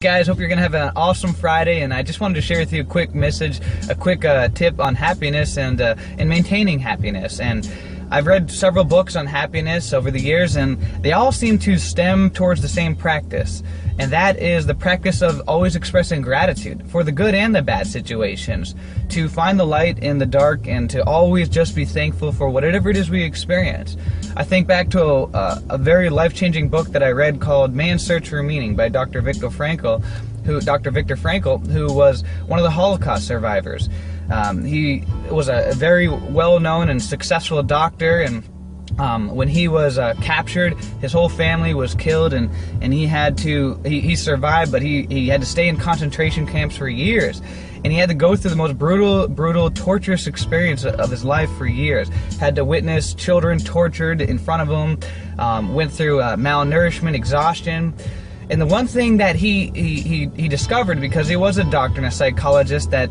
Guys, hope you're gonna have an awesome Friday, and I just wanted to share with you a quick message, a quick tip on happiness and maintaining happiness. And I've read several books on happiness over the years, and they all seem to stem towards the same practice, and that is the practice of always expressing gratitude for the good and the bad situations, to find the light in the dark, and to always just be thankful for whatever it is we experience. I think back to a very life-changing book that I read called Man's Search for Meaning by Dr. Viktor Frankl, who was one of the Holocaust survivors. He was a very well-known and successful doctor, and when he was captured, his whole family was killed, and he survived, but he had to stay in concentration camps for years. And he had to go through the most brutal, torturous experience of his life for years. Had to witness children tortured in front of him, went through malnourishment, exhaustion. And the one thing that he discovered, because he was a doctor and a psychologist, that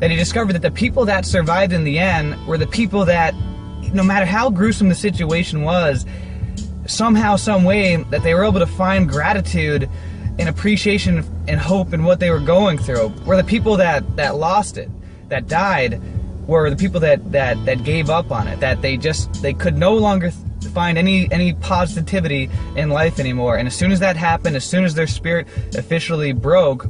he discovered that the people that survived in the end were the people that, no matter how gruesome the situation was, somehow, some way, that they were able to find gratitude and appreciation and hope in what they were going through. Were the people that lost it, that died, were the people that gave up on it, that they could no longer find any positivity in life anymore. And as soon as that happened, as soon as their spirit officially broke,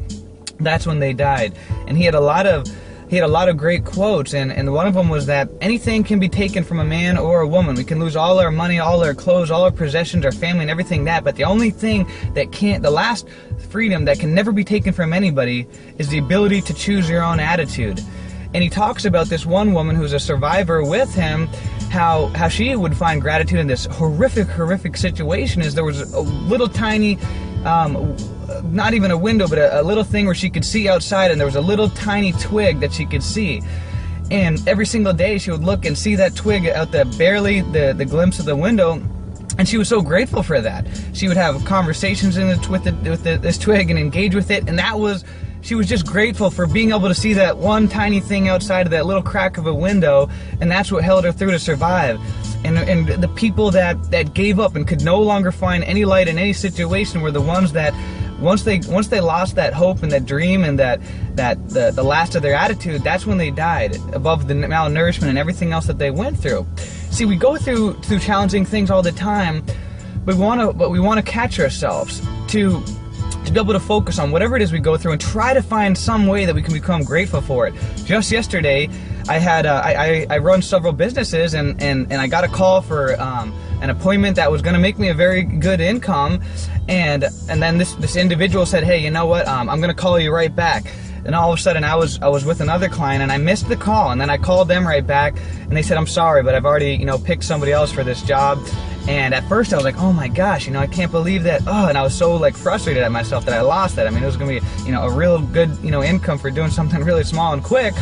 that's when they died. And he had a lot of great quotes, and one of them was that anything can be taken from a man or a woman. We can lose all our money, all our clothes, all our possessions, our family, and everything but the only thing the last freedom that can never be taken from anybody is the ability to choose your own attitude. And he talks about this one woman who's a survivor with him, how she would find gratitude in this horrific situation. Is there was a little tiny, not even a window, but a little thing where she could see outside, and there was a little tiny twig that she could see. And every single day she would look and see that twig out barely the glimpse of the window, and she was so grateful for that. She would have conversations with this twig and engage with it, and she was just grateful for being able to see that one tiny thing outside of that little crack of a window, and that's what held her through to survive. And the people that gave up and could no longer find any light in any situation were the ones that, once they lost that hope and that dream and the last of their attitude, that's when they died, above the malnourishment and everything else that they went through. See, we go through challenging things all the time, but we want to catch ourselves to be able to focus on whatever it is we go through and try to find some way that we can become grateful for it. Just yesterday, I run several businesses, and I got a call for an appointment that was going to make me a very good income, and then this individual said, "Hey, you know what? I'm going to call you right back." And all of a sudden, I was with another client, and I missed the call, and then I called them right back, and they said, "I'm sorry, but I've already picked somebody else for this job." And at first I was like, oh my gosh, I can't believe that. And I was so frustrated at myself that I lost that. I mean, it was gonna be a real good income for doing something really small and quick.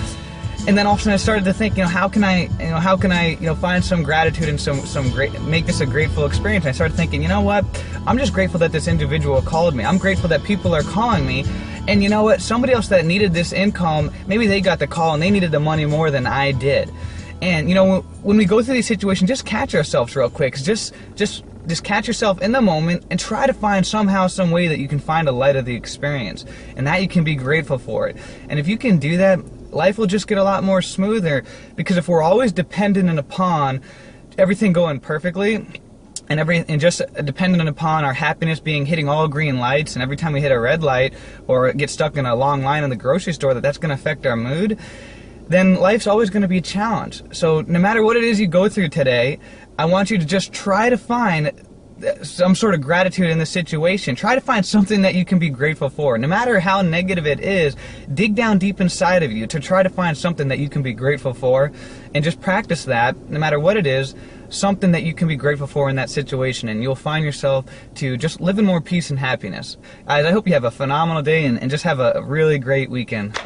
And then all of a sudden I started to think, how can I find some gratitude and make this a grateful experience. And I started thinking, you know what? I'm just grateful that this individual called me. I'm grateful that people are calling me. And you know what? Somebody else that needed this income, maybe they got the call and they needed the money more than I did. And when we go through these situations, just catch ourselves real quick. Just catch yourself in the moment and try to find somehow, some way that you can find a light of the experience, and that you can be grateful for it. And if you can do that, life will just get a lot more smoother. Because if we're always dependent upon everything going perfectly, and just dependent upon our happiness hitting all green lights, and every time we hit a red light or get stuck in a long line in the grocery store, that's going to affect our mood, then life's always going to be a challenge. So no matter what it is you go through today, I want you to just try to find some sort of gratitude in the situation. Try to find something that you can be grateful for. No matter how negative it is, dig down deep inside of you to try to find something that you can be grateful for, and just practice that, no matter what it is, something that you can be grateful for in that situation, and you'll find yourself to just live in more peace and happiness. Guys, I hope you have a phenomenal day and just have a really great weekend.